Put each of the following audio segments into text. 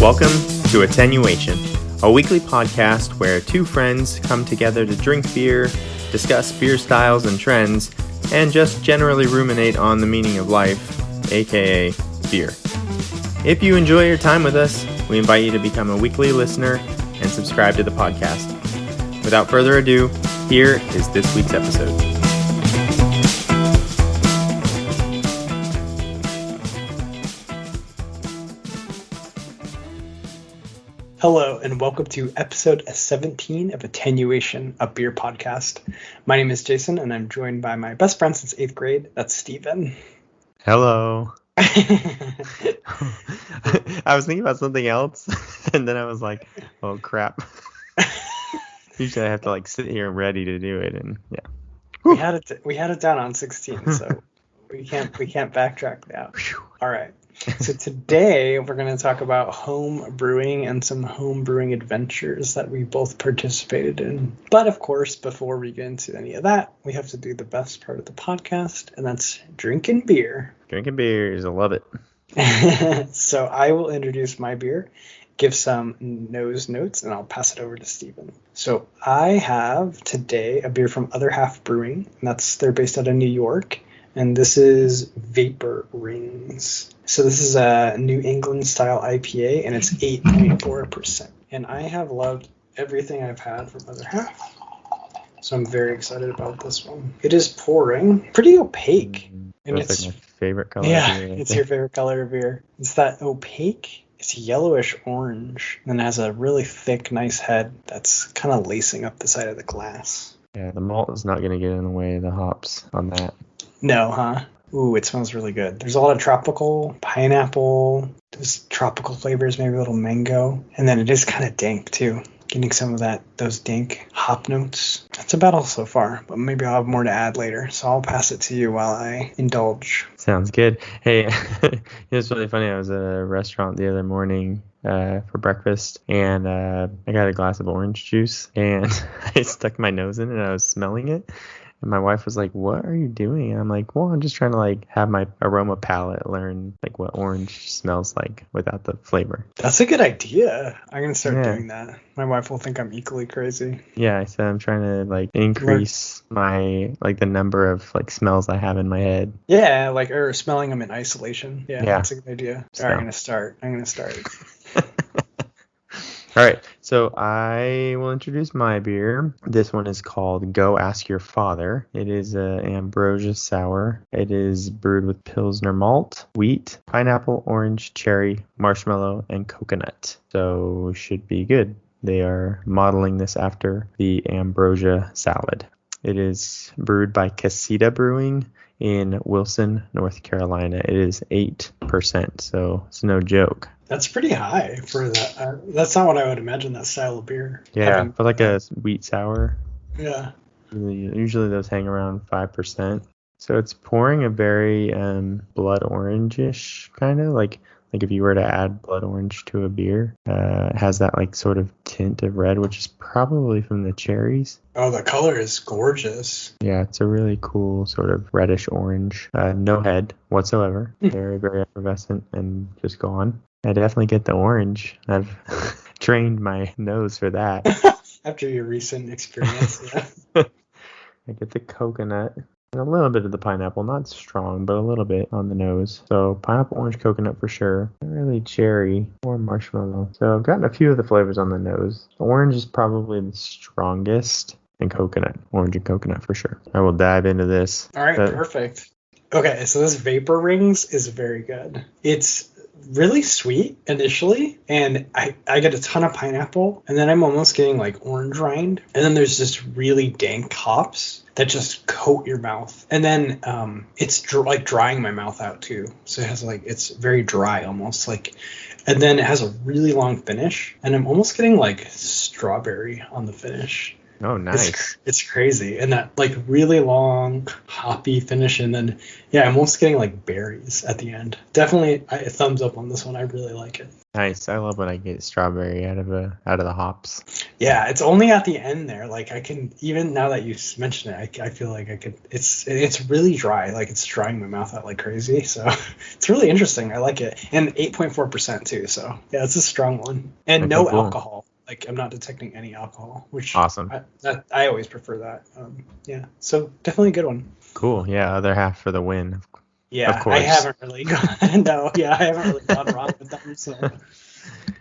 Welcome to Attenuation, a weekly podcast where two friends come together to drink beer, discuss beer styles and trends, and just generally ruminate on the meaning of life, aka beer. If you enjoy your time with us, we invite you to become a weekly listener and subscribe to the podcast. Without further ado, here is this week's episode. Hello, and welcome to episode 17 of Attenuation, a beer podcast. My name is Jason, and I'm joined by my best friend since 8th grade. That's Steven. Hello. I was thinking about something else, and then I was like, oh, crap. Usually I have to sit here ready to do it, and yeah. We had it down on 16, so we can't backtrack now. All right. So today we're going to talk about home brewing and some home brewing adventures that we both participated in. But of course, before we get into any of that, we have to do the best part of the podcast, and that's drinking beer. Drinking beers, I love it. So I will introduce my beer, give some nose notes, and I'll pass it over to Steven. So I have today a beer from Other Half Brewing, and they're based out of New York. And this is Vapor Rings. So this is a New England style IPA, and it's 8.4%. And I have loved everything I've had from Other Half. So I'm very excited about this one. It is pouring pretty opaque. And it's like my favorite color. Yeah, it's your favorite color of beer. It's that opaque. It's yellowish orange, and it has a really thick, nice head that's kind of lacing up the side of the glass. Yeah, the malt is not going to get in the way of the hops on that. No, huh? Ooh, it smells really good. There's a lot of tropical, pineapple, there's tropical flavors, maybe a little mango. And then it is kind of dank, too. Getting some of those dank hop notes. That's about all so far, but maybe I'll have more to add later. So I'll pass it to you while I indulge. Sounds good. Hey, it's really funny. I was at a restaurant the other morning for breakfast, and I got a glass of orange juice, and I stuck my nose in it, and I was smelling it. And my wife was like, "What are you doing?" And I'm like, "Well, I'm just trying to have my aroma palette learn what orange smells like without the flavor." That's a good idea. I'm gonna start doing that. My wife will think I'm equally crazy. Yeah, I said I'm trying to increase my the number of smells I have in my head. Yeah, or smelling them in isolation. Yeah, that's a good idea. So. All right, I'm gonna start. All right, so I will introduce my beer. This one is called Go Ask Your Father. It is an Ambrosia sour. It is brewed with Pilsner malt, wheat, pineapple, orange, cherry, marshmallow, and coconut. So should be good. They are modeling this after the Ambrosia salad. It is brewed by Casita Brewing in Wilson, North Carolina. It is 8%, so it's no joke. That's pretty high for that. That's not what I would imagine that style of beer. Yeah, for a wheat sour. Yeah. Usually those hang around 5%. So it's pouring a very blood orange-ish kind of like if you were to add blood orange to a beer. It has that sort of tint of red, which is probably from the cherries. Oh, the color is gorgeous. Yeah, it's a really cool sort of reddish orange. No head whatsoever. Very, very effervescent and just gone. I definitely get the orange. I've trained my nose for that. After your recent experience, yeah. I get the coconut and a little bit of the pineapple. Not strong, but a little bit on the nose. So pineapple, orange, coconut for sure. Not really cherry or marshmallow. So I've gotten a few of the flavors on the nose. Orange is probably the strongest, and coconut. Orange and coconut for sure. I will dive into this. All right, perfect. Okay, so this Vapor Rings is very good. It's really sweet initially, and I get a ton of pineapple, and then I'm almost getting orange rind, and then there's just really dank hops that just coat your mouth, and then it's drying my mouth out too, so it has it's very dry almost, and then it has a really long finish, and I'm almost getting strawberry on the finish. Oh, nice. It's crazy, and that like really long hoppy finish, and then I'm almost getting like berries at the end. Definitely, a thumbs up on this one. I really like it. Nice. I love when I get strawberry out of the hops. Yeah, it's only at the end there. Like I can, even now that you mention it, I feel like I could. It's really dry. Like it's drying my mouth out like crazy. So it's really interesting. I like it, and 8.4% too. So yeah, it's a strong one, and Okay, no cool. alcohol. Like I'm not detecting any alcohol, which Awesome. I always prefer that. Yeah, so definitely a good one. Cool. Yeah, other half for the win. Yeah, Of course. I haven't really gone. No, I haven't really gone wrong with them, so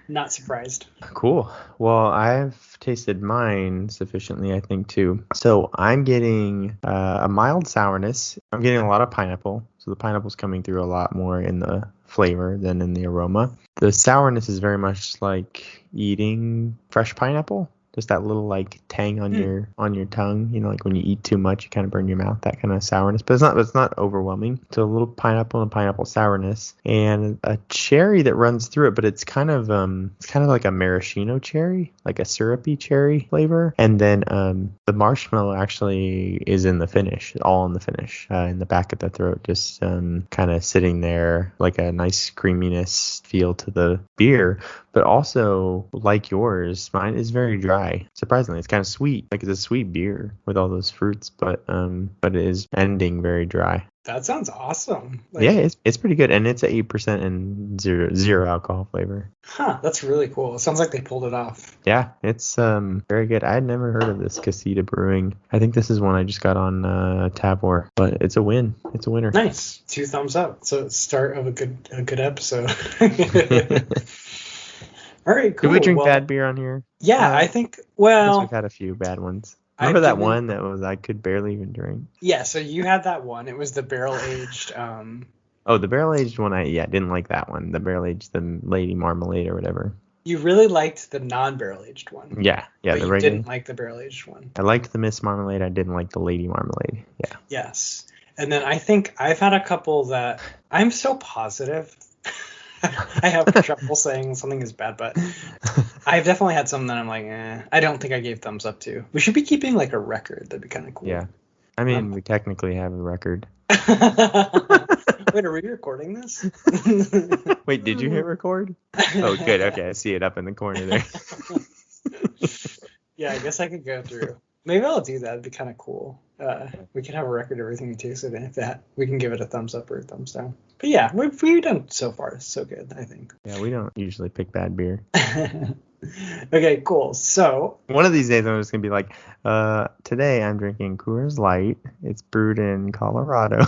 not surprised. Cool. Well, I've tasted mine sufficiently, I think, too. So I'm getting a mild sourness. I'm getting a lot of pineapple. So the pineapple's coming through a lot more in the flavor than in the aroma. The sourness is very much like eating fresh pineapple. Just that little like tang on your tongue, like when you eat too much, you kind of burn your mouth, that kind of sourness. But it's not overwhelming. So a little pineapple and pineapple sourness, and a cherry that runs through it, but it's kind of like a maraschino cherry, like a syrupy cherry flavor. And then the marshmallow actually is in the finish, all in the finish, in the back of the throat, just kind of sitting there like a nice creaminess feel to the beer. But also, like yours, mine is very dry. Surprisingly, it's kind of sweet. Like it's a sweet beer with all those fruits, but it is ending very dry. That sounds awesome. Yeah, it's pretty good, and it's at 8% and zero alcohol flavor. Huh, that's really cool. It sounds like they pulled it off. Yeah, it's very good. I had never heard of this Casita Brewing. I think this is one I just got on Tavor, but it's a win. It's a winner. Nice, 2 thumbs up. So start of a good episode. All right, cool. Did we drink bad beer on here? Yeah, I think. I guess we've had a few bad ones. Remember that one that was I could barely even drink? Yeah, so you had that one. It was the barrel aged. Oh, the barrel aged one. I didn't like that one. The barrel aged, the Lady Marmalade or whatever. You really liked the non-barrel aged one. Yeah, but the you regular. Didn't like the barrel aged one. I liked the Miss Marmalade. I didn't like the Lady Marmalade. Yeah. Yes, and then I think I've had a couple that I'm so positive. I have trouble saying something is bad, but I've definitely had some that I'm like, I don't think I gave thumbs up to. We should be keeping like a record. That'd be kind of cool. Yeah. I mean, we technically have a record. Wait, are we recording this? Wait, did you hit record? Oh, good. Okay, I see it up in the corner there. Yeah, I guess I could go through. Maybe I'll do that. It'd be kind of cool. We can have a record of everything too, so that we can give it a thumbs up or a thumbs down. But yeah, we've done so far so good, I think. Yeah, we don't usually pick bad beer. Okay, cool. So one of these days I'm just gonna be like, today I'm drinking Coors Light. It's brewed in Colorado.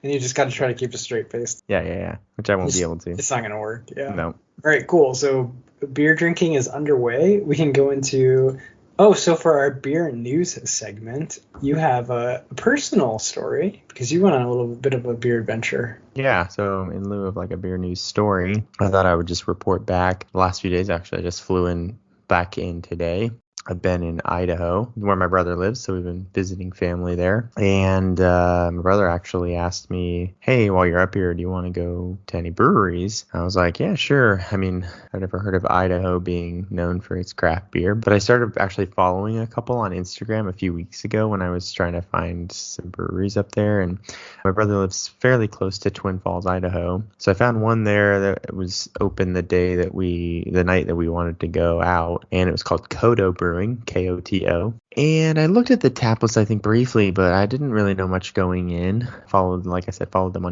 And you just got to try to keep a straight face. Yeah. Which I won't be able to. It's not gonna work. Yeah. No. All right, cool. So beer drinking is underway. We can go into. Oh, so for our beer news segment, you have a personal story because you went on a little bit of a beer adventure. Yeah, so in lieu of like a beer news story, I thought I would just report back. The last few days, actually, I just flew back in today. I've been in Idaho, where my brother lives, so we've been visiting family there. And my brother actually asked me, hey, while you're up here, do you want to go to any breweries? I was like, yeah, sure. I mean, I've never heard of Idaho being known for its craft beer, but I started actually following a couple on Instagram a few weeks ago when I was trying to find some breweries up there. And my brother lives fairly close to Twin Falls, Idaho. So I found one there that was open the night that we wanted to go out, and it was called Koto Brewing. Koto. And I looked at the tap list, I think, briefly, but I didn't really know much going in. Followed them on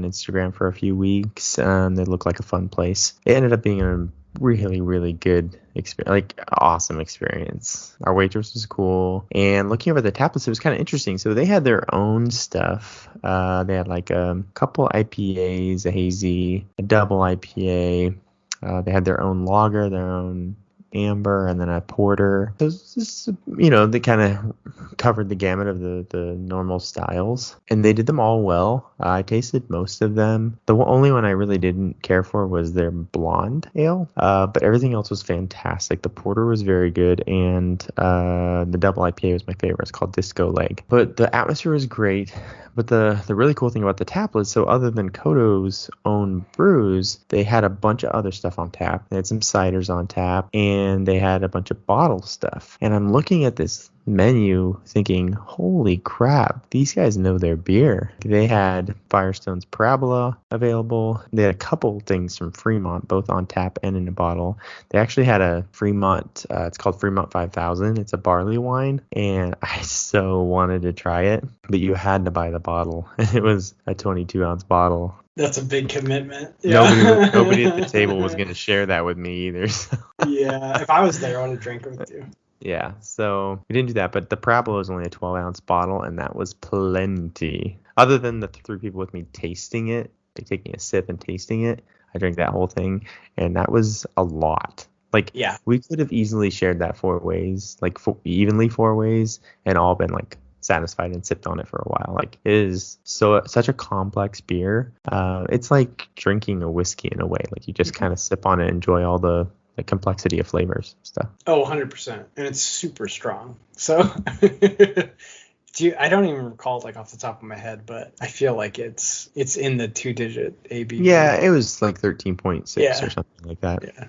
Instagram for a few weeks. They looked like a fun place. It ended up being a really, really good experience, like awesome experience. Our waitress was cool. And looking over the tap list, it was kind of interesting. So they had their own stuff. They had like a couple IPAs, a hazy, a double IPA. They had their own lager, their own amber, and then a porter. So they kind of covered the gamut of the normal styles, and they did them all well. I tasted most of them. The only one I really didn't care for was their blonde ale, but everything else was fantastic. The porter was very good, and the double IPA was my favorite. It's called Disco Leg, but the atmosphere was great. But the really cool thing about the tap list, so other than Koto's own brews, they had a bunch of other stuff on tap. They had some ciders on tap, and they had a bunch of bottle stuff. And I'm looking at this menu thinking, holy crap, these guys know their beer. They had Firestone's Parabola available. They had a couple things from Fremont, both on tap and in a bottle. They actually had a Fremont, it's called Fremont 5000. It's a barley wine, and I so wanted to try it, but you had to buy the bottle. It was a 22-ounce bottle. That's a big commitment. Yeah. Nobody at the table was going to share that with me either. So. Yeah, if I was there, I would have drank it with you. Yeah, so we didn't do that, but the Parabola was only a 12-ounce bottle, and that was plenty. Other than the 3 people with me tasting it, like taking a sip and tasting it, I drank that whole thing, and that was a lot. Like, yeah, we could have easily shared that 4 ways, like evenly 4 ways, and all been like satisfied and sipped on it for a while. Like, it is such a complex beer. It's like drinking a whiskey in a way. Like, you just kind of sip on it, enjoy all the complexity of flavors stuff. Oh, 100%. And it's super strong. So I don't even recall like off the top of my head, but I feel like it's in the 2-digit ABV. Yeah, it was like 13.6 yeah. or something like that. Yeah.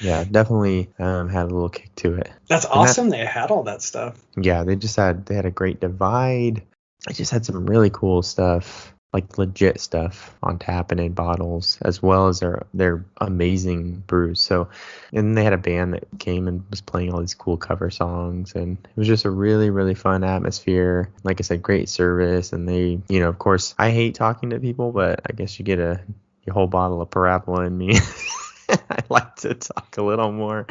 Yeah, definitely had a little kick to it. That's awesome. They had all that stuff. Yeah, they had a great divide. They just had some really cool stuff, like legit stuff on tap and in bottles, as well as their amazing brews. So, and they had a band that came and was playing all these cool cover songs, and it was just a really, really fun atmosphere. Like I said, great service, and they, of course, I hate talking to people, but I guess you get your whole bottle of Parabola in me. I like to talk a little more.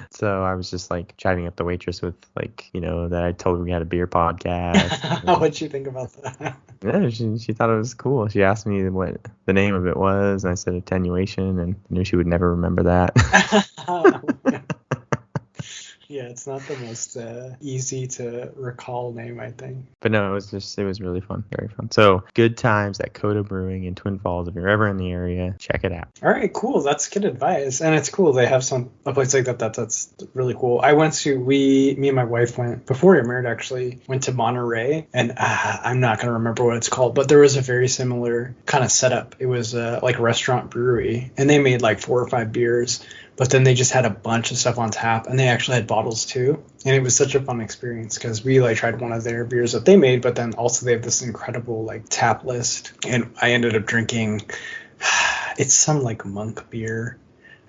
So I was just like chatting up the waitress with that I told her we had a beer podcast. What'd you think about that? Yeah, she thought it was cool. She asked me what the name of it was, and I said Attenuation, and I knew she would never remember that. Yeah, it's not the most easy to recall name, I think. But no, it was really fun, very fun. So good times at Coda Brewing in Twin Falls. If you're ever in the area, check it out. All right, cool. That's good advice, and it's cool they have a place like that. That's really cool. I went to me and my wife went before we were married. Actually, went to Monterey, and I'm not gonna remember what it's called, but there was a very similar kind of setup. It was like a restaurant brewery, and they made like 4 or 5 beers. But then they just had a bunch of stuff on tap, and they actually had bottles too. And it was such a fun experience because we tried one of their beers that they made, but then also they have this incredible tap list. And I ended up drinking, it's some monk beer.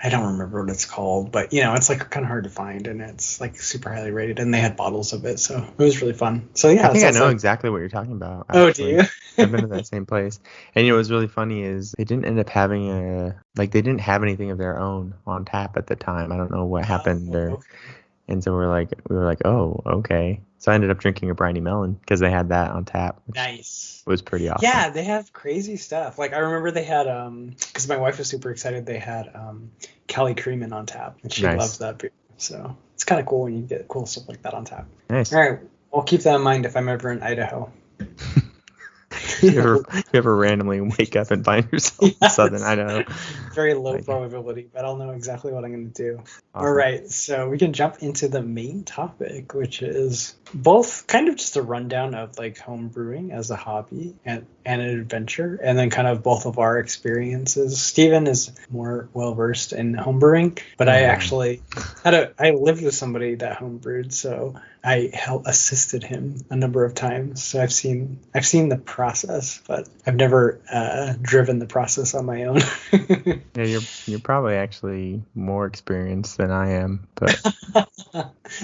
I don't remember what it's called, but it's kind of hard to find, and it's super highly rated, and they had bottles of it, so it was really fun. So yeah, I think I know exactly what you're talking about. Actually. Oh, do you? I've been to that same place, and what was really funny is they didn't end up having they didn't have anything of their own on tap at the time. I don't know what happened there. Okay. And so we were like, oh, okay. So I ended up drinking a briny melon because they had that on tap. Nice. It was pretty awesome. Yeah, they have crazy stuff. I remember they had because my wife was super excited. They had Cali Creamin' on tap, and she loves that beer. So it's kind of cool when you get cool stuff like that on tap. Nice. All right, I'll keep that in mind if I'm ever in Idaho. you ever randomly wake up and find yourself in southern Idaho? Very low probability, but I'll know exactly what I'm going to do. Awesome. All right, so we can jump into the main topic, which is both kind of just a rundown of home brewing as a hobby and an adventure, and then kind of both of our experiences. Steven is more well versed in home brewing, but I actually I lived with somebody that home brewed, so I assisted him a number of times. So I've seen the process, but I've never driven the process on my own. Yeah, you're probably actually more experienced than I am, but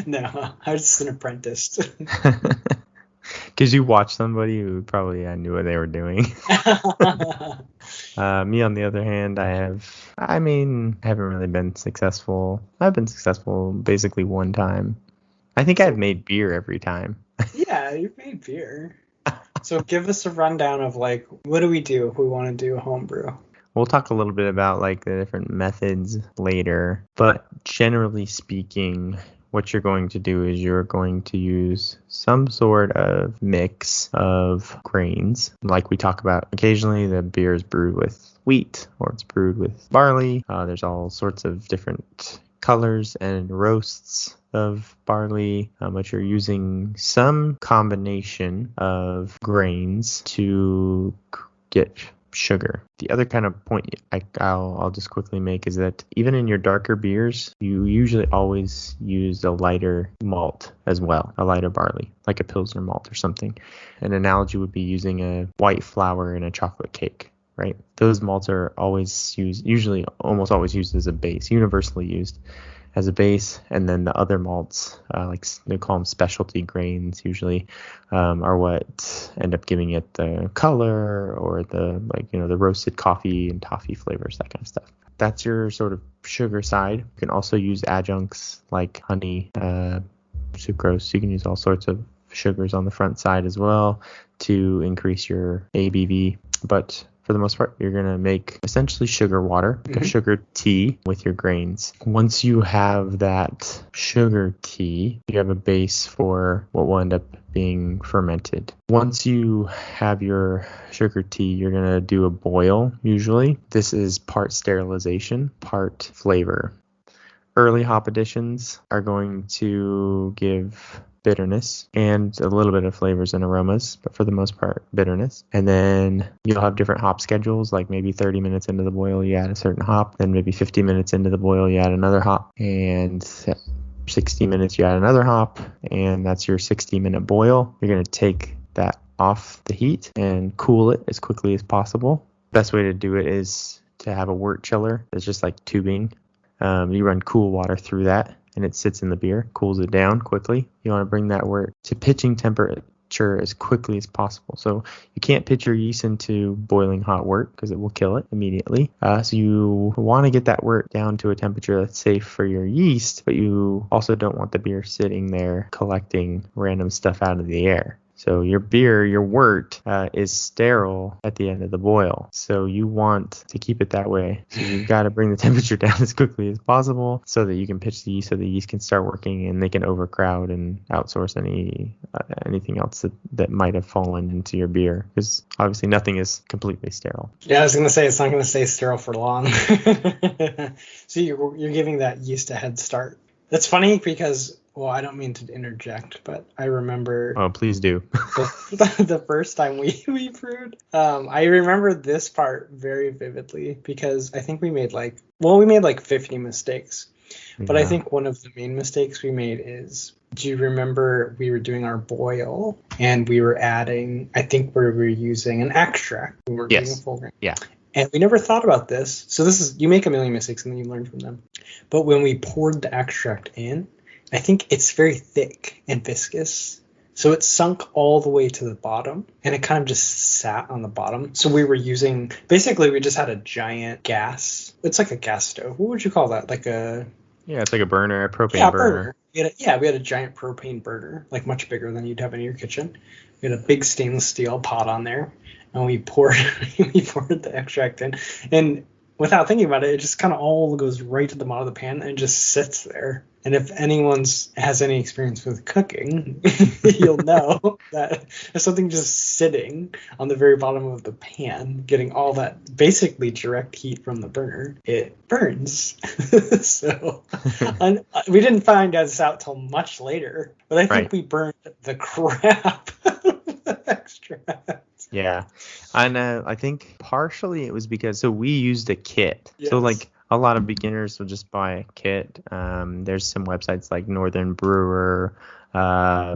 no, I was just an apprentice. Because you watch somebody who probably knew what they were doing. Me, on the other hand, I haven't really been successful. I've been successful basically one time. I think I've made beer every time. Yeah, you've made beer. So give us a rundown of what do we do if we want to do a homebrew? We'll talk a little bit about the different methods later, but generally speaking, what you're going to do is you're going to use some sort of mix of grains. Like we talk about occasionally, the beer is brewed with wheat or it's brewed with barley. There's all sorts of different colors and roasts of barley, but you're using some combination of grains to get sugar. The other kind of point I'll just quickly make is that even in your darker beers, you usually always use a lighter malt as well, a lighter barley, like a Pilsner malt or something. An analogy would be using a white flour in a chocolate cake, right? Those malts are always used, usually almost always used as a base, universally used as a base, and then the other malts, like they call them specialty grains, usually are what end up giving it the color or the the roasted coffee and toffee flavors, that kind of stuff. That's your sort of sugar side. You can also use adjuncts like honey, sucrose. You can use all sorts of sugars on the front side as well to increase your ABV, but for the most part, you're going to make essentially sugar water, like a sugar tea with your grains. Once you have that sugar tea, you have a base for what will end up being fermented. Once you have your sugar tea, you're going to do a boil, usually. This is part sterilization, part flavor. Early hop additions are going to give bitterness and a little bit of flavors and aromas, but for the most part, bitterness. And then you'll have different hop schedules, like maybe 30 minutes into the boil, you add a certain hop, then maybe 50 minutes into the boil, you add another hop, and 60 minutes, you add another hop, and that's your 60-minute boil. You're going to take that off the heat and cool it as quickly as possible. Best way to do it is to have a wort chiller. It's just like tubing. You run cool water through that, and it sits in the beer, cools it down quickly. You want to bring that wort to pitching temperature as quickly as possible. So you can't pitch your yeast into boiling hot wort because it will kill it immediately. So you want to get that wort down to a temperature that's safe for your yeast, but you also don't want the beer sitting there collecting random stuff out of the air. So your beer, your wort, is sterile at the end of the boil. So you want to keep it that way. So you've got to bring the temperature down as quickly as possible so that you can pitch the yeast, so the yeast can start working and they can overcrowd and outsource anything else that might have fallen into your beer. Because obviously nothing is completely sterile. Yeah, I was going to say it's not going to stay sterile for long. So you're giving that yeast a head start. That's funny because, well, I don't mean to interject, but I remember... Oh, please do. the first time we brewed. I remember this part very vividly because I think we made like 50 mistakes. But I think one of the main mistakes we made is, do you remember we were doing our boil and we were adding, I think we were using an extract. We were using a full grain. Yeah. And we never thought about this. So you make a million mistakes and then you learn from them. But when we poured the extract in, I think it's very thick and viscous. So it sunk all the way to the bottom and it kind of just sat on the bottom. So we just had a giant gas. It's like a gas stove. What would you call that? Yeah, it's like a burner, a propane burner. We had a giant propane burner, like much bigger than you'd have in your kitchen. We had a big stainless steel pot on there. And we poured the extract in, and without thinking about it, it just kind of all goes right to the bottom of the pan and just sits there. And if anyone has any experience with cooking, you'll know that if something just sitting on the very bottom of the pan, getting all that basically direct heat from the burner, it burns. So we didn't find this out till much later, but I think we burned the crap out of the extract. Yeah, and I think partially it was because we used a kit. Yes. So like a lot of beginners will just buy a kit. There's some websites like Northern Brewer. I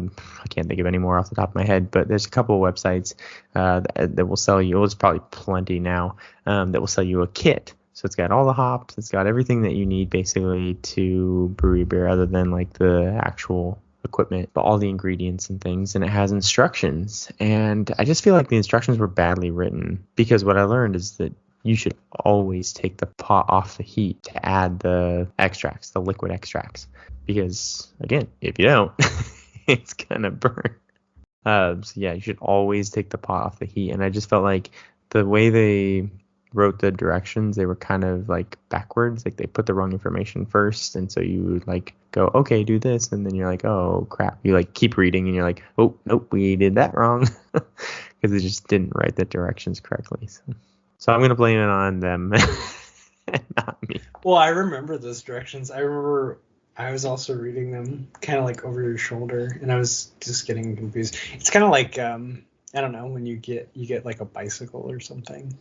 can't think of any more off the top of my head, but there's a couple of websites that will sell you. There's probably plenty now that will sell you a kit. So it's got all the hops. It's got everything that you need basically to brew your beer, other than like the actual equipment, but all the ingredients and things, and it has instructions. And I just feel like the instructions were badly written, because what I learned is that you should always take the pot off the heat to add the extracts, the liquid extracts, because again, if you don't, it's gonna burn. So yeah, you should always take the pot off the heat. And I just felt like the way they wrote the directions, they were kind of like backwards, like they put the wrong information first, and so you would like go, okay, do this, and then you're like, oh crap, you like keep reading and you're like, oh nope, we did that wrong, because they just didn't write the directions correctly. So I'm gonna blame it on them and not me. Well, I remember those directions. I remember I was also reading them kind of like over your shoulder, and I was just getting confused. It's kind of like I don't know, when you get like a bicycle or something.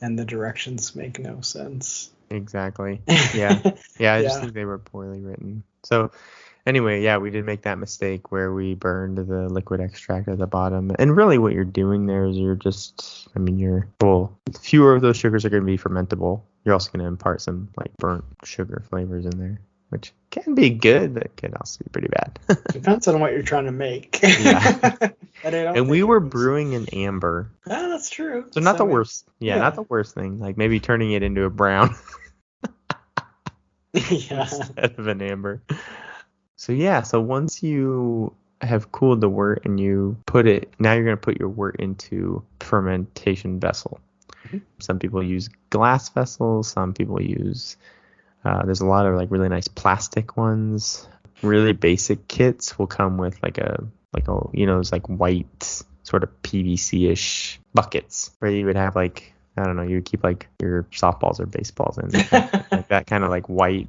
and the directions make no sense. Exactly. Yeah. Yeah, I just Yeah. think they were poorly written. So anyway, yeah, we did make that mistake where we burned the liquid extract at the bottom. And really what you're doing there is fewer of those sugars are going to be fermentable. You're also going to impart some like burnt sugar flavors in there, which can be good, but can also be pretty bad. Depends on what you're trying to make. Yeah. And we were brewing an amber. Ah, that's true. So not the maybe- worst. Yeah, not the worst thing. Like maybe turning it into a brown Yeah. instead of an amber. So once you have cooled the wort and you now you're going to put your wort into fermentation vessel. Mhm. Some people use glass vessels. Some people use, there's a lot of like really nice plastic ones. Really basic kits will come with like a those like white sort of PVC-ish buckets where you would have like, I don't know, you would keep like your softballs or baseballs in like that kind of like white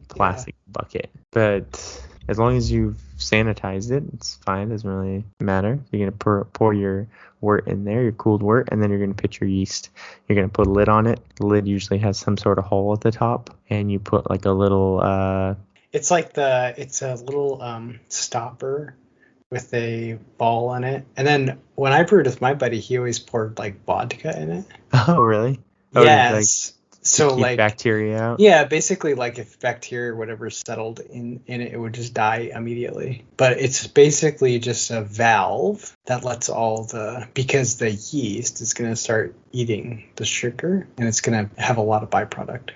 plastic bucket. But as long as you've sanitized it, it's fine. It doesn't really matter. You're going to pour your wort in there, your cooled wort, and then you're going to put your yeast. You're going to put a lid on it. The lid usually has some sort of hole at the top, and you put like a little... It's a little stopper with a ball in it. And then when I brewed with my buddy, he always poured like vodka in it. Oh, really? Oh, Yes. So keep like bacteria out? Yeah, basically like if bacteria or whatever settled in it, it would just die immediately. But it's basically just a valve that lets because the yeast is going to start eating the sugar and it's going to have a lot of byproduct.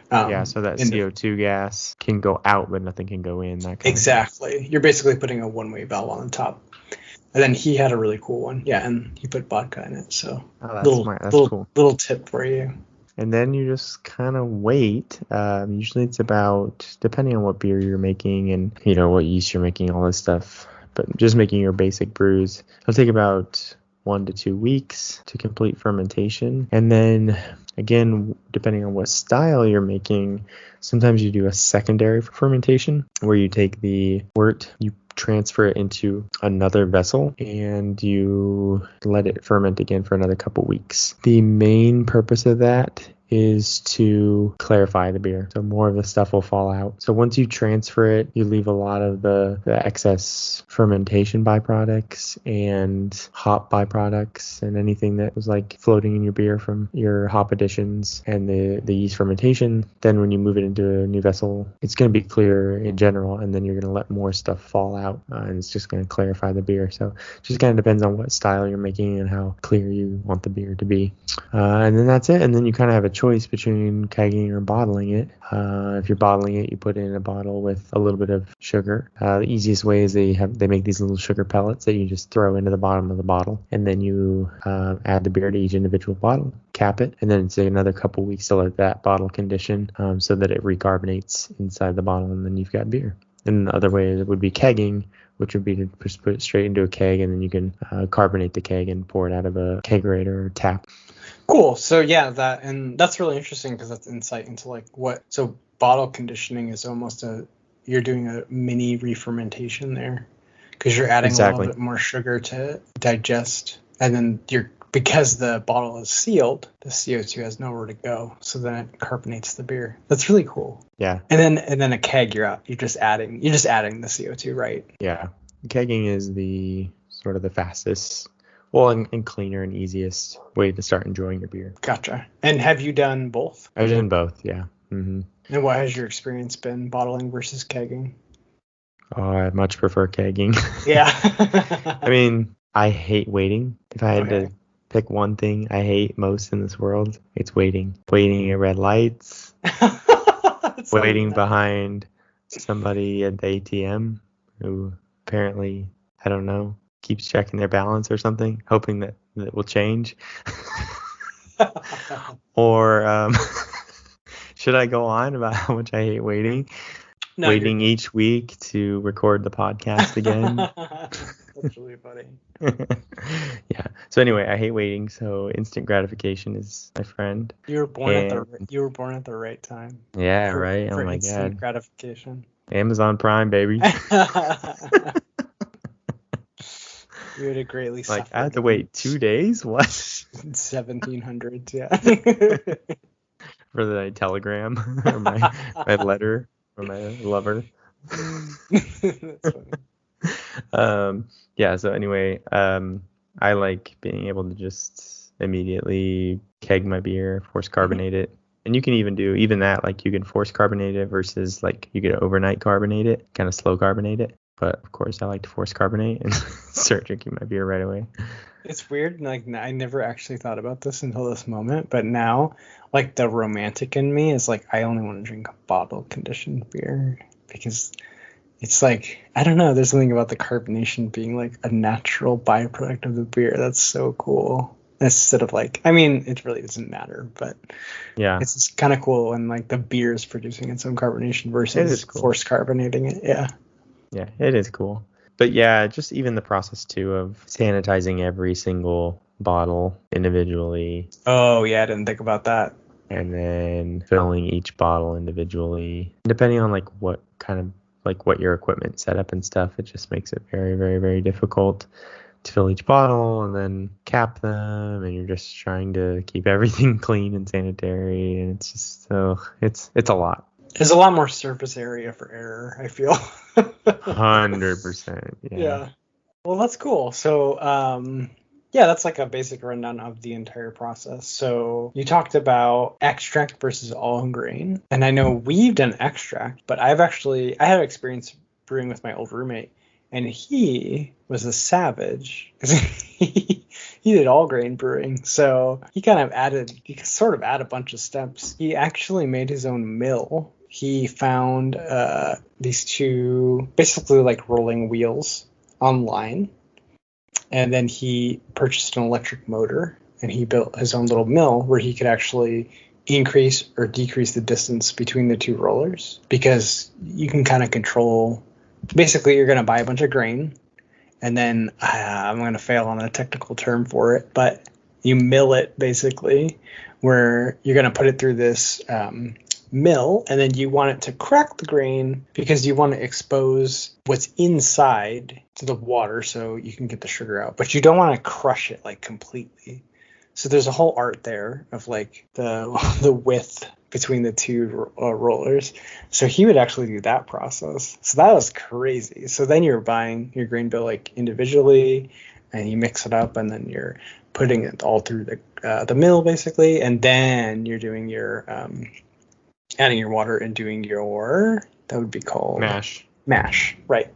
So that CO2 gas can go out, but nothing can go in. That kind Exactly. You're basically putting a one-way valve on the top. And then he had a really cool one. Yeah, and he put vodka in it. So that's smart. That's cool. Little tip for you. And then you just kind of wait. Usually it's about, depending on what beer you're making and, what yeast you're making, all this stuff. But just making your basic brews, it'll take about 1 to 2 weeks to complete fermentation. And then, again, depending on what style you're making, sometimes you do a secondary fermentation where you take the wort, you transfer it into another vessel and you let it ferment again for another couple weeks. The main purpose of that is to clarify the beer, so more of the stuff will fall out. So once you transfer it, you leave a lot of the excess fermentation byproducts and hop byproducts and anything that was like floating in your beer from your hop additions and the yeast fermentation. Then when you move it into a new vessel, it's going to be clear in general, and then you're going to let more stuff fall out, and it's just going to clarify the beer. So it just kind of depends on what style you're making and how clear you want the beer to be. And then that's it. And then you kind of have a choice between kegging or bottling it. If you're bottling it, you put it in a bottle with a little bit of sugar. The easiest way is they make these little sugar pellets that you just throw into the bottom of the bottle, and then you add the beer to each individual bottle, cap it, and then it's another couple weeks to let that bottle condition so that it recarbonates inside the bottle, and then you've got beer. And the other way would be kegging, which would be to just put it straight into a keg, and then you can carbonate the keg and pour it out of a kegerator or tap. Cool. So yeah, that's really interesting because that's insight into like so bottle conditioning is almost you're doing a mini re-fermentation there because you're adding a little bit more sugar to digest, and then because the bottle is sealed, the CO2 has nowhere to go, so then it carbonates the beer. That's really cool. Yeah. And then a keg, you're just adding the CO2, right? Yeah. Kegging is the sort of the fastest, and cleaner and easiest way to start enjoying your beer. Gotcha. And have you done both? I've done both, yeah. Mm-hmm. And what has your experience been bottling versus kegging? Oh, I much prefer kegging. Yeah. I mean, I hate waiting. If I had to pick one thing I hate most in this world, it's waiting. Waiting at red lights. Waiting behind somebody at the ATM who apparently, I don't know, keeps checking their balance or something, hoping that it will change. Or should I go on about how much I hate waiting? No, waiting each week to record the podcast again. That's really funny. Yeah. So anyway, I hate waiting. So instant gratification is my friend. You were born at the right time. Yeah, right. Oh my instant god. Gratification. Amazon Prime, baby. We would have greatly Like, suffered. I had to wait 2 days? What? 1700s, yeah. For the telegram or my letter or my lover. That's funny. Yeah, so anyway, I like being able to just immediately keg my beer, force carbonate it. And you can even do that, like you can force carbonate it versus like you could overnight carbonate it, kind of slow carbonate it. But of course I like to force carbonate and start drinking my beer right away. It's weird, like I never actually thought about this until this moment, but now, like the romantic in me is like I only want to drink bottle conditioned beer because it's like I don't know, there's something about the carbonation being like a natural byproduct of the beer that's so cool. Instead of like, I mean, it really doesn't matter, but Yeah, it's just kind of cool when like the beer is producing its own carbonation it versus is cool. forced carbonating it. Yeah. Yeah, it is cool. But yeah, just even the process too of sanitizing every single bottle individually Oh yeah, I didn't think about that. and then filling each bottle individually. Depending on like what kind of like what your equipment setup and stuff, it just makes it very, very, very difficult to fill each bottle and then cap them, and you're just trying to keep everything clean and sanitary, and it's just it's a lot. There's a lot more surface area for error, I feel. 100%. Yeah. Well, that's cool. So, yeah, that's like a basic rundown of the entire process. So you talked about extract versus all grain, and I know we've done extract, but I had experience brewing with my old roommate, and he was a savage. He did all grain brewing, so he sort of added a bunch of steps. He actually made his own mill. He found these two basically like rolling wheels online, and then he purchased an electric motor, and he built his own little mill where he could actually increase or decrease the distance between the two rollers, because you can kind of control. Basically, you're going to buy a bunch of grain, and then I'm going to fail on a technical term for it, but you mill it basically, where you're going to put it through this mill, and then you want it to crack the grain because you want to expose what's inside to the water so you can get the sugar out, but you don't want to crush it like completely. So there's a whole art there of like the width between the two rollers. So he would actually do that process. So that was crazy. So then you're buying your grain bill like individually, and you mix it up, and then you're putting it all through the mill basically, and then you're doing your adding your water and doing your, that would be called mash, right?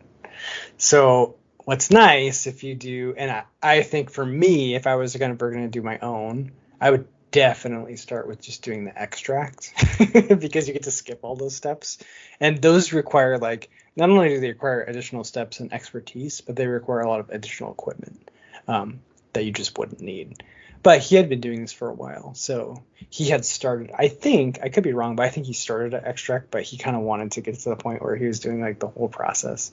So what's nice if you do, and I think for me, if I was going to do my own, I would definitely start with just doing the extract because you get to skip all those steps, and those require like, not only do they require additional steps and expertise, but they require a lot of additional equipment that you just wouldn't need. But he had been doing this for a while, so he had started, I think, I could be wrong, but I think he started at extract, but he kind of wanted to get to the point where he was doing like the whole process.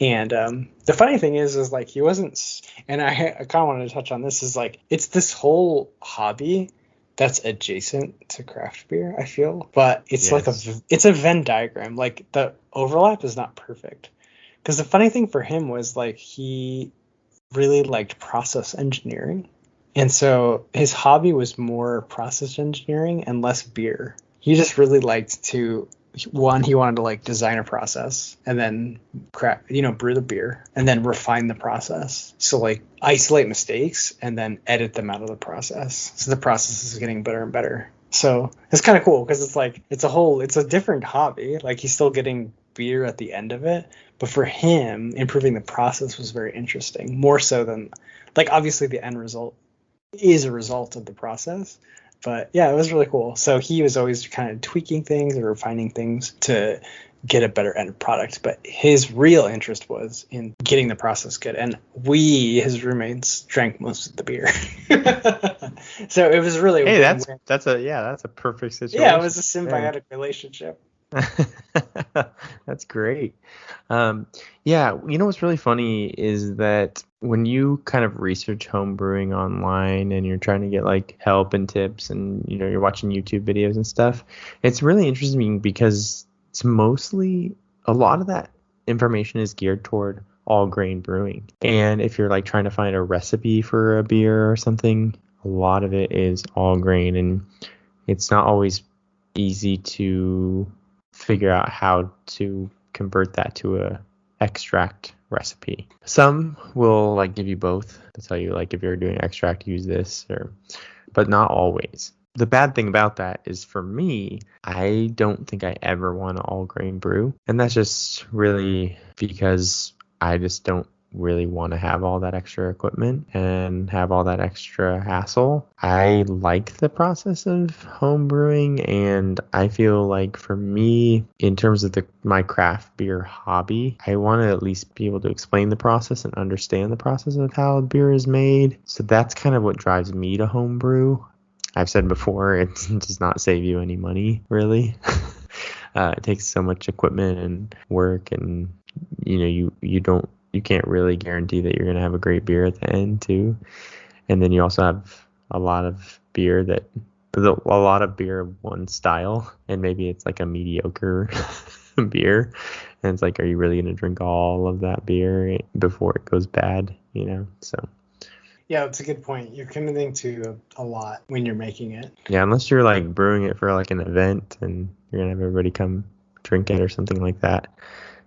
And the funny thing is like he wasn't, and I kind of wanted to touch on this, is like it's this whole hobby that's adjacent to craft beer, I feel, but it's like it's a Venn diagram. Like the overlap is not perfect, because the funny thing for him was like he really liked process engineering, and so his hobby was more process engineering and less beer. He just really liked to, he wanted to like design a process and then brew the beer and then refine the process. So like isolate mistakes and then edit them out of the process. So the process is getting better and better. So it's kind of cool because it's like, it's a different hobby. Like he's still getting beer at the end of it. But for him, improving the process was very interesting, more so than like, obviously the end result is a result of the process. But yeah, it was really cool. So he was always kind of tweaking things or refining things to get a better end product. But his real interest was in getting the process good. And we, his roommates, drank most of the beer. So it was really that's a perfect situation. Yeah, it was a symbiotic relationship. That's great. Yeah, you know what's really funny is that when you kind of research home brewing online and you're trying to get like help and tips, and you're watching YouTube videos and stuff, it's really interesting because it's mostly, a lot of that information is geared toward all grain brewing. And if you're like trying to find a recipe for a beer or something, a lot of it is all grain, and it's not always easy to figure out how to convert that to a extract recipe. Some will like give you both. They'll tell you like if you're doing extract, use this, but not always. The bad thing about that is for me, I don't think I ever want to all grain brew. And that's just really because I just don't really want to have all that extra equipment and have all that extra hassle. I like the process of home brewing, and I feel like for me, in terms of my craft beer hobby, I want to at least be able to explain the process and understand the process of how a beer is made. So that's kind of what drives me to home brew. I've said before, it does not save you any money, really. It takes so much equipment and work, and you can't really guarantee that you're going to have a great beer at the end too. And then you also have a lot of beer of one style, and maybe it's like a mediocre beer, and it's like, are you really going to drink all of that beer before it goes bad? So. Yeah, that's a good point. You're committing to a lot when you're making it. Yeah, unless you're like brewing it for like an event and you're gonna have everybody come drink it or something like that.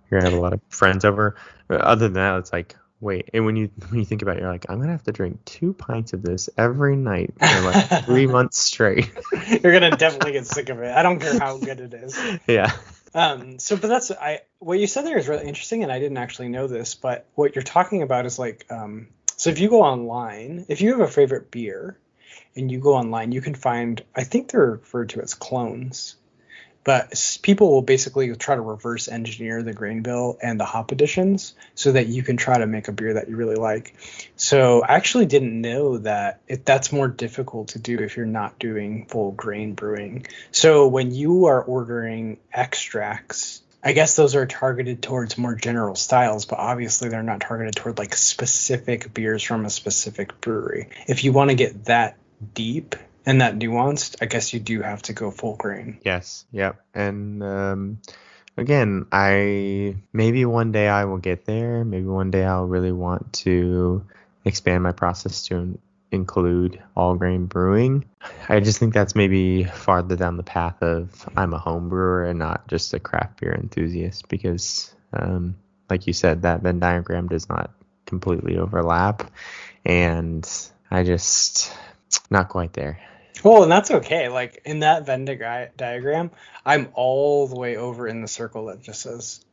You're gonna have a lot of friends over. Other than that, it's like, wait. And when you think about it, you're like, I'm gonna have to drink 2 pints of this every night for like 3 months straight. You're gonna definitely get sick of it. I don't care how good it is. Yeah. What you said there is really interesting, and I didn't actually know this, but what you're talking about is like, so if you go online, if you have a favorite beer and you go online, you can find, I think they're referred to as clones, but people will basically try to reverse engineer the grain bill and the hop additions so that you can try to make a beer that you really like. So I actually didn't know that that's more difficult to do if you're not doing full grain brewing. So when you are ordering extracts, I guess those are targeted towards more general styles, but obviously they're not targeted toward like specific beers from a specific brewery. If you want to get that deep and that nuanced, I guess you do have to go full grain. Yes. Yep. And again, maybe one day I will get there. Maybe one day I'll really want to expand my process to include all grain brewing. I just think that's maybe farther down the path of I'm a home brewer and not just a craft beer enthusiast, because like you said, that Venn diagram does not completely overlap, and I just not quite there. Well, and that's okay. Like in that Venn diagram, I'm all the way over in the circle that just says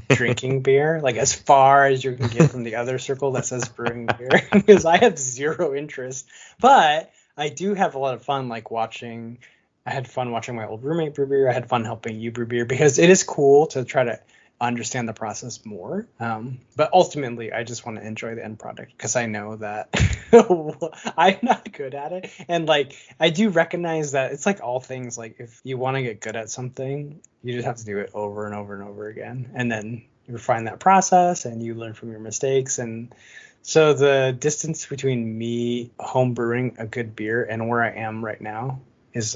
drinking beer, like as far as you can get from the other circle that says brewing beer, because I have zero interest, but I do have a lot of fun I had fun watching my old roommate brew beer. I had fun helping you brew beer, because it is cool to try to understand the process more, but ultimately I just want to enjoy the end product, because I know that I'm not good at it, and like I do recognize that it's like all things, like if you want to get good at something, you just have to do it over and over and over again, and then you refine that process and you learn from your mistakes. And so the distance between me home brewing a good beer and where I am right now is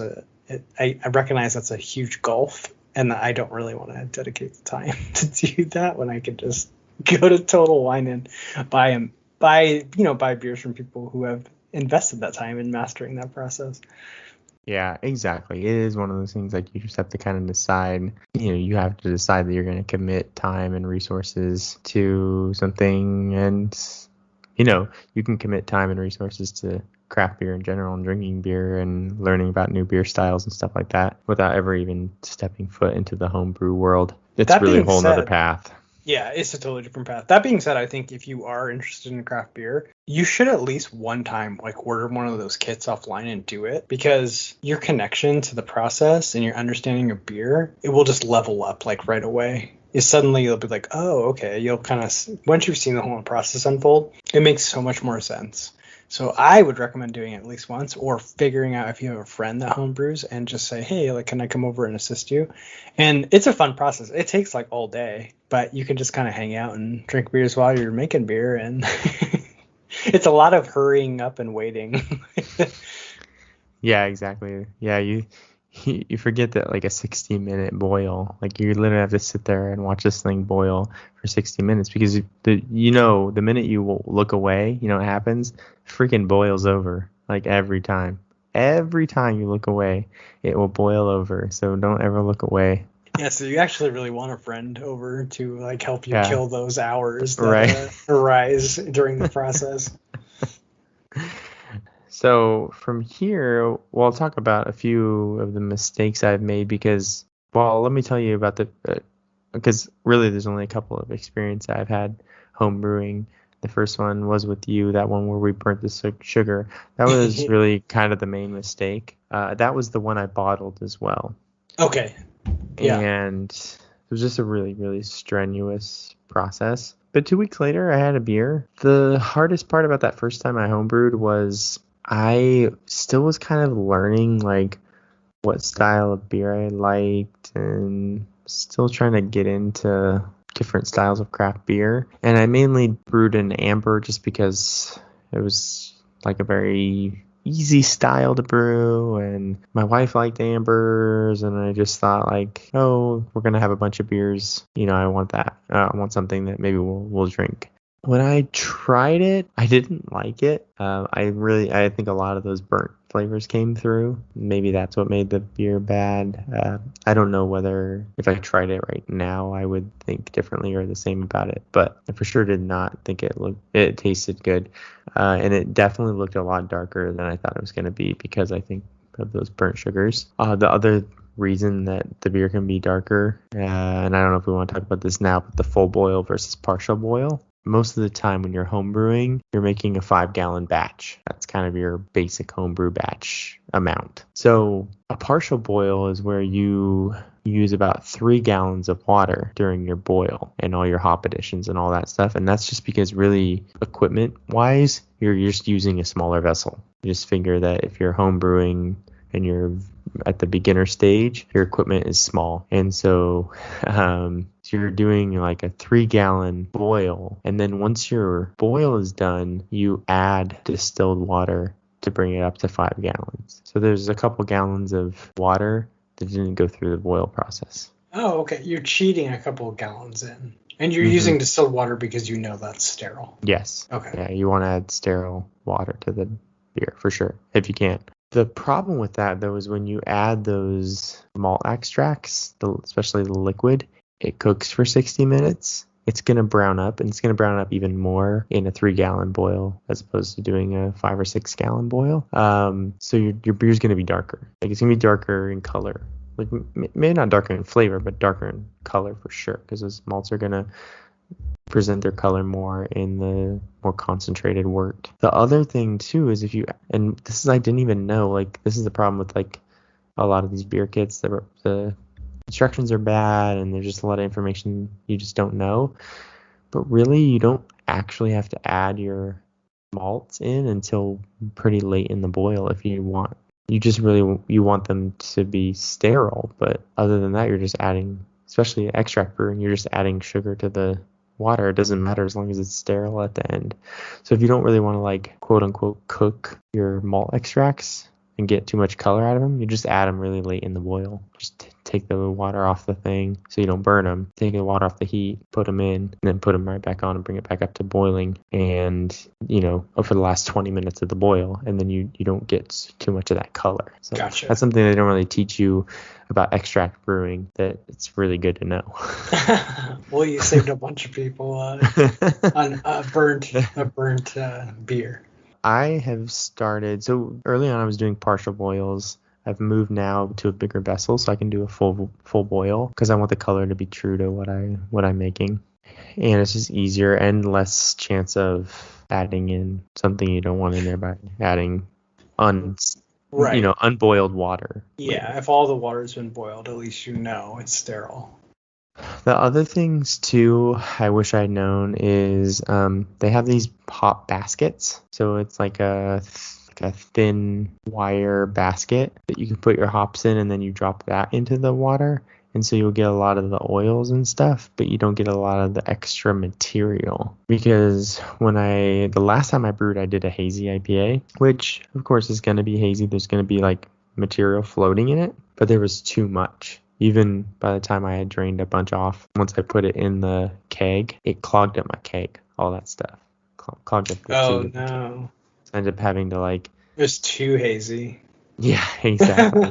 I recognize that's a huge gulf, and I don't really want to dedicate the time to do that when I could just go to Total Wine and buy beers from people who have invested that time in mastering that process. Yeah, exactly. It is one of those things, like you just have to kind of decide, you have to decide that you're going to commit time and resources to something, and you can commit time and resources to craft beer in general and drinking beer and learning about new beer styles and stuff like that without ever even stepping foot into the homebrew world. It's really a whole nother path. Yeah, it's a totally different path. That being said, I think if you are interested in craft beer, you should at least one time like order one of those kits offline and do it, because your connection to the process and your understanding of beer, it will just level up like right away. Suddenly you'll be like, oh, okay. You'll kind of, once you've seen the whole process unfold, it makes so much more sense. So I would recommend doing it at least once, or figuring out if you have a friend that homebrews and just say, hey, like, can I come over and assist you? And it's a fun process. It takes like all day, but you can just kind of hang out and drink beers while you're making beer. And it's a lot of hurrying up and waiting. Yeah, exactly. Yeah, you forget that like a 60-minute boil, like you literally have to sit there and watch this thing boil for 60 minutes because the minute you look away, what happens? Freaking boils over like every time. Every time you look away, it will boil over. So don't ever look away. Yeah, so you actually really want a friend over to like help you Yeah. kill those hours that Right. arise during the process. So from here, we'll talk about a few of the mistakes I've made because, well, let me tell you about because really there's only a couple of experience I've had home brewing. The first one was with you, that one where we burnt the sugar. That was really kind of the main mistake. That was the one I bottled as well. Okay. Yeah. And it was just a really, really strenuous process. But 2 weeks later, I had a beer. The hardest part about that first time I homebrewed was I still was kind of learning like what style of beer I liked and still trying to get into different styles of craft beer. And I mainly brewed an amber just because it was like a very easy style to brew, and my wife liked ambers, and I just thought like, oh, we're gonna have a bunch of beers, I want that. I want something that maybe we'll drink. When I tried it, I didn't like it. I think a lot of those burnt flavors came through. Maybe that's what made the beer bad. I don't know whether if I tried it right now, I would think differently or the same about it. But I for sure did not think it tasted good. And it definitely looked a lot darker than I thought it was going to be because I think of those burnt sugars. The other reason that the beer can be darker, and I don't know if we want to talk about this now, but the full boil versus partial boil. Most of the time when you're home brewing, you're making a 5-gallon batch. That's kind of your basic homebrew batch amount. So a partial boil is where you use about 3 gallons of water during your boil and all your hop additions and all that stuff. And that's just because really equipment wise, you're just using a smaller vessel. You just figure that if you're home brewing and you're at the beginner stage, your equipment is small. And so you're doing like a 3-gallon boil. And then once your boil is done, you add distilled water to bring it up to 5 gallons. So there's a couple gallons of water that didn't go through the boil process. Oh, okay. You're cheating a couple of gallons in. And you're using distilled water because you know that's sterile. Yes. Okay. Yeah, you want to add sterile water to the beer for sure, if you can. The problem with that, though, is when you add those malt extracts, especially the liquid, it cooks for 60 minutes. It's going to brown up, and it's going to brown up even more in a 3-gallon boil as opposed to doing a 5 or 6-gallon boil. So your beer's going to be darker. Like it's going to be darker in color. Like maybe not darker in flavor, but darker in color for sure, because those malts are going to present their color more in the more concentrated wort. The other thing too is and this is I didn't even know, like this is the problem with like a lot of these beer kits, the instructions are bad and there's just a lot of information you just don't know. But really you don't actually have to add your malts in until pretty late in the boil if you want. You want them to be sterile, but other than that you're just adding, especially extract brewing, you're just adding sugar to the water. It doesn't matter as long as it's sterile at the end. So if you don't really want to like quote unquote cook your malt extracts and get too much color out of them, you just add them really late in the boil. Just take the water off the thing so you don't burn them. Take the water off the heat, put them in, and then put them right back on and bring it back up to boiling. And for the last 20 minutes of the boil, and then you don't get too much of that color. So Gotcha. That's something they don't really teach you about extract brewing that it's really good to know. Well, you saved a bunch of people on a burnt beer. I have started, so early on I was doing partial boils. I've moved now to a bigger vessel so I can do a full boil because I want the color to be true to what I'm making. And it's just easier and less chance of adding in something you don't want in there by adding unboiled water. Yeah, if all the water's been boiled, at least it's sterile. The other things too I wish I'd known is they have these hop baskets. So it's like a thin wire basket that you can put your hops in, and then you drop that into the water. And so you'll get a lot of the oils and stuff, but you don't get a lot of the extra material. Because the last time I brewed, I did a hazy IPA, which of course is going to be hazy. There's going to be like material floating in it. but there was too much. Even by the time I had drained a bunch off, once I put it in the keg, it clogged up my keg, all that stuff. Clogged up the Oh tube. no. So I ended up having to It was too hazy. yeah, exactly.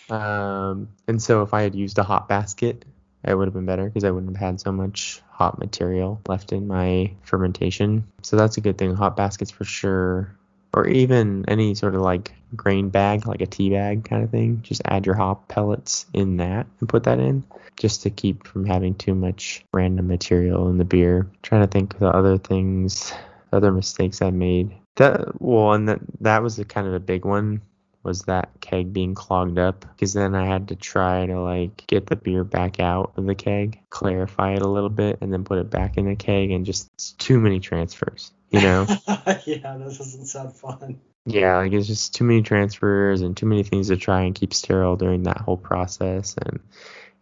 And so if I had used a hot basket, it would have been better because I wouldn't have had so much hot material left in my fermentation. So that's a good thing. Hot baskets for sure. Or even any sort of like grain bag, like a tea bag kind of thing. Just add your hop pellets in that and put that in just to keep from having too much random material in the beer. Trying to think of the other things, other mistakes I made. That was a kind of a big one, was that keg being clogged up, because then I had to try to like get the beer back out of the keg, clarify it a little bit, and then put it back in the keg, and just too many transfers, Yeah, that doesn't sound fun. Yeah, like it's just too many transfers and too many things to try and keep sterile during that whole process, and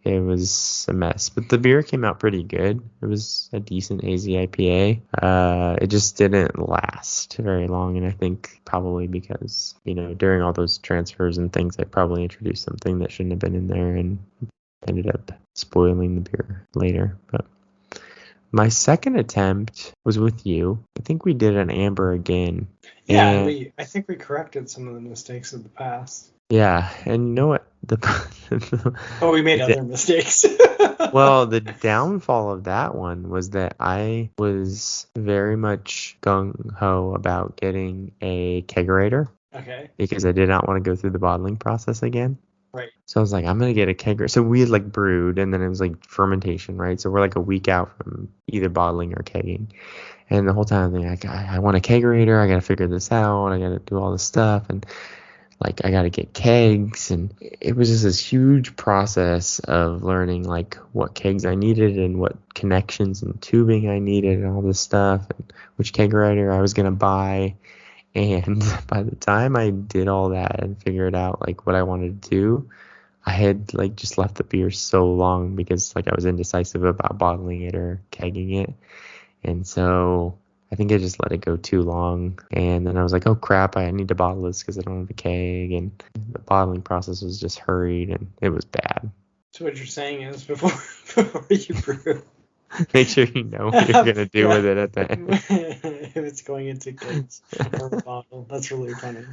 it was a mess. But the beer came out pretty good. It was a decent hazy IPA. It just didn't last very long, and I think probably because, during all those transfers and things, I probably introduced something that shouldn't have been in there and ended up spoiling the beer later. But my second attempt was with you. I think we did an amber again. Yeah, I think we corrected some of the mistakes of the past. Yeah, and you know what? We made other mistakes. Well, the downfall of that one was that I was very much gung-ho about getting a kegerator. Okay. Because I did not want to go through the bottling process again. Right. So I was like, I'm going to get a kegerator. So we had like brewed, and then it was like fermentation, right? So we're like a week out from either bottling or kegging. And the whole time I'm thinking, like, I want a kegerator. I got to figure this out. I got to do all this stuff. And like, I got to get kegs. And it was just this huge process of learning like what kegs I needed and what connections and tubing I needed and all this stuff, and which kegerator I was going to buy. And by the time I did all that and figured out like what I wanted to do, I had like just left the beer so long because like I was indecisive about bottling it or kegging it. And so I think I just let it go too long. And then I was like, oh crap, I need to bottle this because I don't have a keg. And the bottling process was just hurried and it was bad. So what you're saying is before you brew, make sure you know what you're going to do with it at the end. If it's going into kegs or a bottle. That's really funny.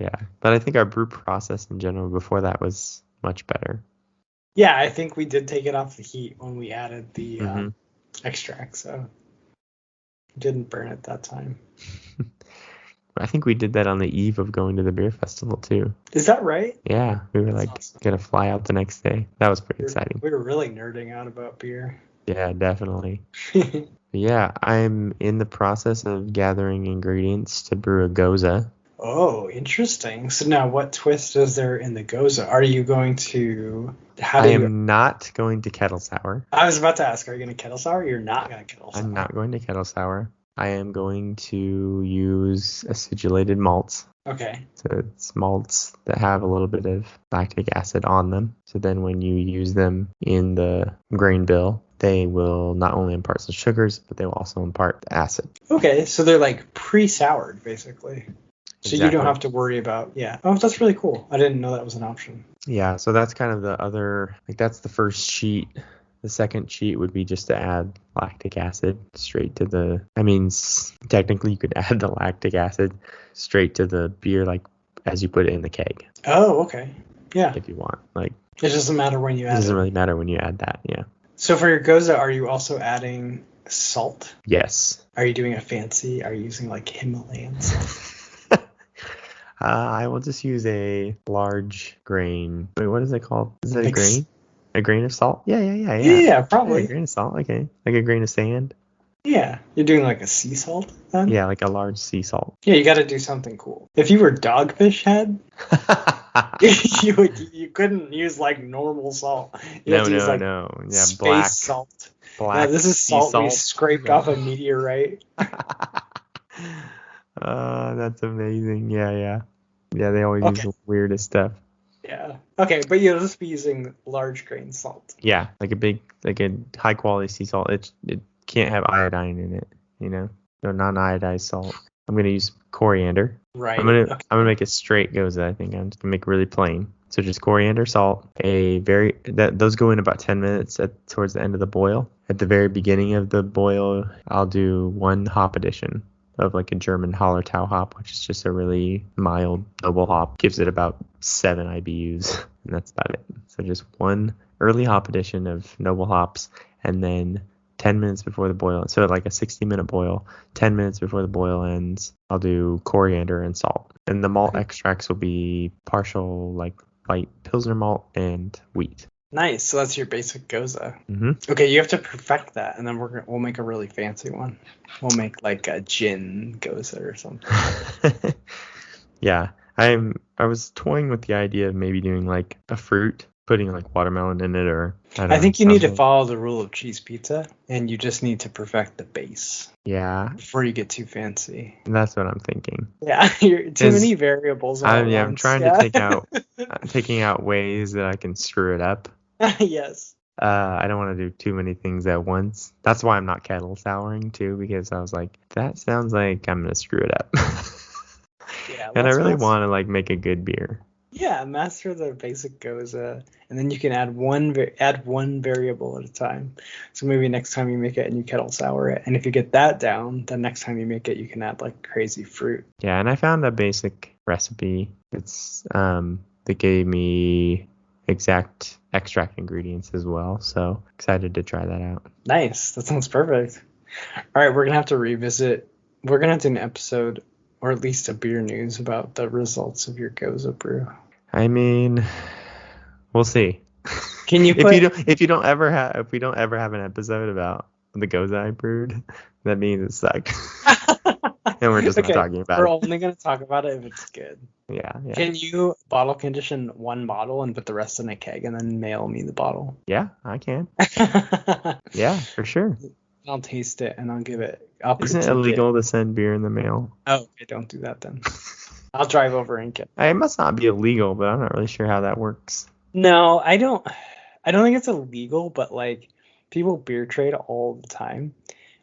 Yeah, but I think our brew process in general before that was much better. Yeah, I think we did take it off the heat when we added the extract, so it didn't burn at that time. I think we did that on the eve of going to the beer festival too. Is that right? Yeah, we were like awesome. Gonna fly out the next day. That was pretty exciting. We were really nerding out about beer. Yeah, definitely. Yeah, I'm in the process of gathering ingredients to brew a goza. Oh, interesting. So now what twist is there in the goza? Are you going to... I am not going to kettle sour. I was about to ask, are you going to kettle sour? You're not going to kettle sour. I'm not going to kettle sour. I am going to use acidulated malts. Okay. So it's malts that have a little bit of lactic acid on them. So then when you use them in the grain bill, they will not only impart some sugars, but they will also impart the acid. Okay, so they're like pre-soured, basically. So Exactly. You don't have to worry about, yeah. Oh, that's really cool. I didn't know that was an option. Yeah, so that's kind of the other, like that's the first sheet. The second sheet would be just to add lactic acid straight to the, technically you could add the lactic acid straight to the beer, like as you put it in the keg. Oh, okay. Yeah. If you want. Like, it doesn't matter when you add it. It doesn't really matter when you add that, yeah. So for your goza, are you also adding salt? Yes. Are you doing are you using like Himalayan salt? I will just use a large grain. Wait, what is it called? Is it a grain? A grain of salt? Yeah. Yeah, probably. Yeah, a grain of salt, okay. Like a grain of sand? Yeah. You're doing like a sea salt then? Yeah, like a large sea salt. Yeah, you got to do something cool. If you were Dogfish Head, you couldn't use like normal salt. You have to use, like, Yeah, space black salt. Black. Yeah, this is salt we scraped off a meteorite. That's amazing. Yeah. Yeah, they always use the weirdest stuff. Yeah. Okay, but you'll just be using large grain salt. Yeah, like a high quality sea salt. It can't have iodine in it, no non-iodized salt. I'm gonna use coriander. Right. I'm gonna make a straight goza. I think I'm just gonna make it really plain. So just coriander, salt, those go in about 10 minutes towards the end of the boil. At the very beginning of the boil, I'll do one hop addition of like a German Hallertau hop, which is just a really mild noble hop. Gives it about 7 IBUs, and that's about it. So just one early hop addition of noble hops, and then 10 minutes before the boil. So like a 60-minute boil, 10 minutes before the boil ends, I'll do coriander and salt. And the malt extracts will be partial like white Pilsner malt and wheat. Nice. So that's your basic Goza. Mm-hmm. Okay, you have to perfect that, and then we'll make a really fancy one. We'll make like a gin Goza or something. Yeah, I was toying with the idea of maybe doing like a fruit, putting like watermelon in it, or I think you need to follow the rule of cheese pizza, and you just need to perfect the base. Yeah. Before you get too fancy. That's what I'm thinking. Yeah, you're too many variables. I'm trying to taking out ways that I can screw it up. Yes. I don't want to do too many things at once. That's why I'm not kettle souring too, because I was like, that sounds like I'm gonna screw it up. Yeah. And I really want to like make a good beer. Yeah, master the basic Goza, and then you can add one variable at a time. So maybe next time you make it and you kettle sour it, and if you get that down, then next time you make it, you can add like crazy fruit. Yeah, and I found a basic recipe. It's that gave me exact extract ingredients as well. So excited to try that out. Nice, that sounds perfect. All right, we're gonna have to revisit. We're gonna have to do an episode, or at least a beer news, about the results of your Goza brew. I mean, we'll see. Can you if we don't ever have an episode about the Goza I brewed, that means it sucked. And we're just not talking about it. We're only gonna talk about it if it's good. Yeah. Can you bottle condition one bottle and put the rest in a keg and then mail me the bottle? Yeah, I can. Yeah, for sure. I'll taste it and I'll give it. Isn't it illegal to send beer in the mail? Oh, okay, don't do that then. I'll drive over and get it. It must not be illegal, but I'm not really sure how that works. No, I don't think it's illegal, but like people beer trade all the time.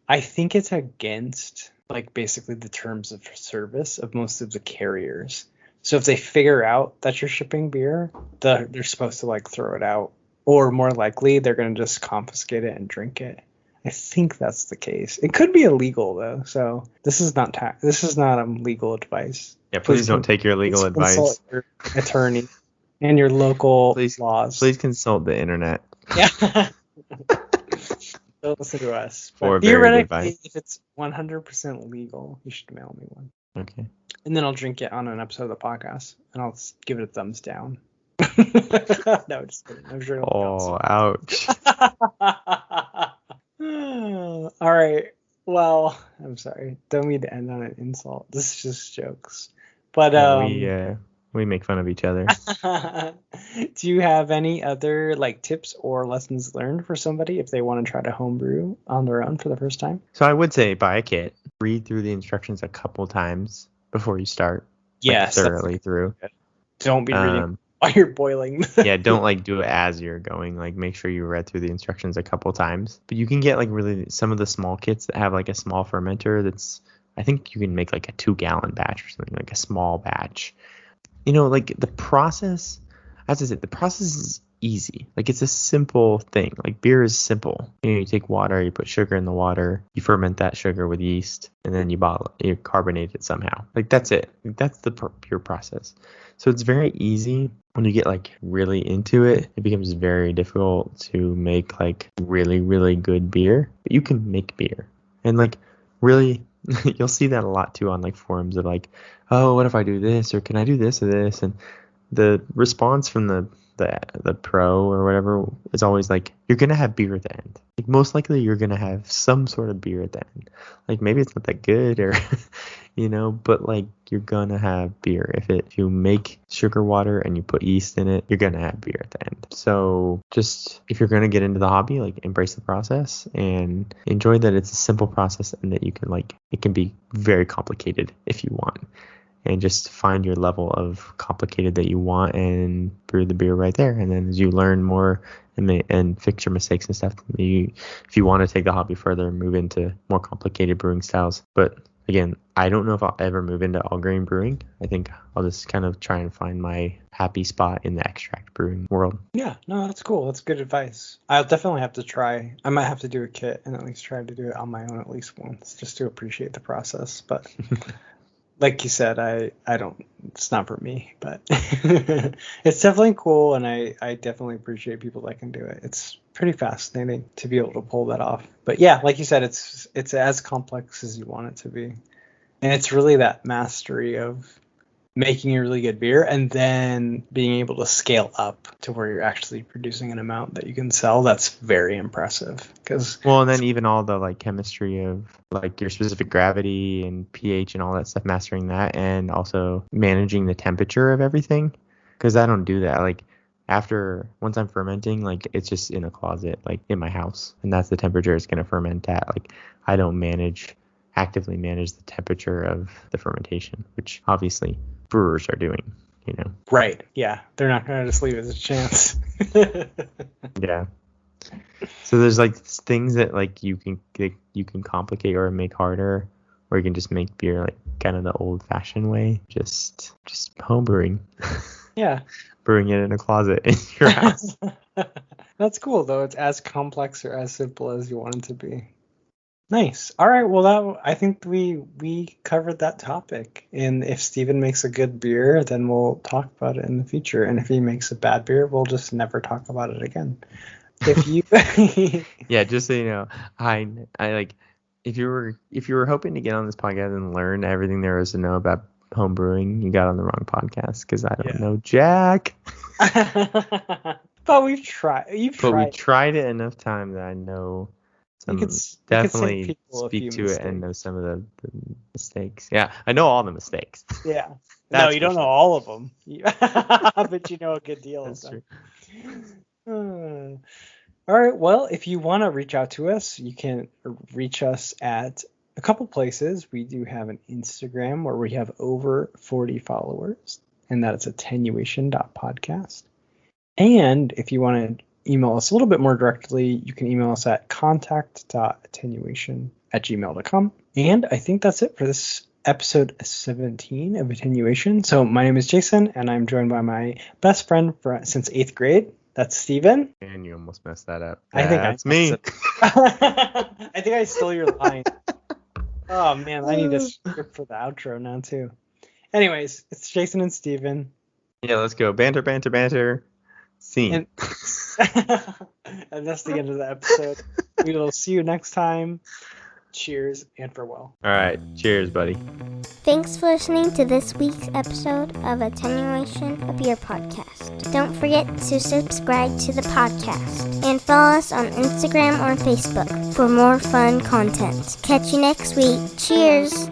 I think it's against like basically the terms of service of most of the carriers. So if they figure out that you're shipping beer, they're supposed to like throw it out, or more likely they're going to just confiscate it and drink it. I think that's the case. It could be illegal though, so this is not legal advice. Yeah, please don't take your legal advice. Consult your attorney and your local laws. Please consult the internet. Yeah. Don't listen to us. For very good advice. If it's 100% legal, you should mail me one. Okay. And then I'll drink it on an episode of the podcast, and I'll give it a thumbs down. No, just kidding. I'm sure it'll ouch. All right. Well, I'm sorry. Don't mean to end on an insult. This is just jokes. But we make fun of each other. Do you have any other like tips or lessons learned for somebody if they want to try to homebrew on their own for the first time? So I would say buy a kit. Read through the instructions a couple times before you start. Yes, thoroughly through. Don't be reading while you're boiling. Yeah, don't like do it as you're going. Like make sure you read through the instructions a couple times. But you can get like really some of the small kits that have like a small fermenter that's, I think you can make like a 2-gallon batch or something, like a small batch. You know, like the process, as I said, the process is easy. Like it's a simple thing. Like beer is simple. You know, you take water, you put sugar in the water, you ferment that sugar with yeast, and then you bottle it, you carbonate it somehow. Like that's it. That's the pure process. So it's very easy. When you get like really into it, it becomes very difficult to make like really, really good beer. But you can make beer. And like really, you'll see that a lot too on like forums of like, oh, what if I do this, or can I do this or this? And the response from the pro or whatever is always like, you're gonna have beer at the end. Like most likely you're gonna have some sort of beer at the end. Like maybe it's not that good, or you know, but like you're gonna have beer. If you make sugar water and you put yeast in it, you're gonna have beer at the end. So just if you're gonna get into the hobby, like embrace the process and enjoy that it's a simple process, and that you can like, it can be very complicated if you want. And just find your level of complicated that you want and brew the beer right there. And then as you learn more and fix your mistakes and stuff, if you want to take the hobby further, move into more complicated brewing styles. But again, I don't know if I'll ever move into all grain brewing. I think I'll just kind of try and find my happy spot in the extract brewing world. Yeah, no, that's cool. That's good advice. I'll definitely have to try. I might have to do a kit and at least try to do it on my own at least once, just to appreciate the process. But like you said, I don't, it's not for me, but it's definitely cool. And I definitely appreciate people that can do it. It's pretty fascinating to be able to pull that off. But yeah, like you said, it's as complex as you want it to be. And it's really that mastery of making a really good beer and then being able to scale up to where you're actually producing an amount that you can sell. That's very impressive. And then even all the like chemistry of like your specific gravity and pH and all that stuff, mastering that, and also managing the temperature of everything, because I don't do that. Like once I'm fermenting, like it's just in a closet like in my house, and that's the temperature it's going to ferment at. Like I don't actively manage the temperature of the fermentation, which obviously brewers are doing, Right. Yeah. They're not going to just leave it as a chance. Yeah. So there's like things that like you can complicate or make harder, or you can just make beer like kind of the old fashioned way, just homebrewing. Yeah. Brewing it in a closet in your house. That's cool though. It's as complex or as simple as you want it to be. Nice. All right. Well, I think we covered that topic. And if Steven makes a good beer, then we'll talk about it in the future. And if he makes a bad beer, we'll just never talk about it again. If you, yeah, just so you know, I like if you were hoping to get on this podcast and learn everything there is to know about home brewing, you got on the wrong podcast because I don't know jack. But we've tried. We tried it enough time that I know. Definitely speak to it and know some of the mistakes. Yeah, I know all the mistakes. Yeah. No, you don't know all of them. But you know a good deal of them. True. All right. Well, if you want to reach out to us, you can reach us at a couple places. We do have an Instagram where we have over 40 followers, and that is attenuation.podcast. And if you want to email us a little bit more directly, you can email us at contact.attenuation@gmail.com. And I think that's it for this episode 17 of Attenuation. So my name is Jason, and I'm joined by my best friend since 8th grade. That's Steven. And you almost messed that up. That's me. I think I stole your line. Oh, man, I need a script for the outro now, too. Anyways, it's Jason and Steven. Yeah, let's go. Banter, banter, banter. Scene. And that's the end of the episode. We will see you next time. Cheers and farewell. All right. Cheers, buddy. Thanks for listening to this week's episode of Attenuation, a beer podcast. Don't forget to subscribe to the podcast and follow us on Instagram or Facebook for more fun content. Catch you next week. Cheers.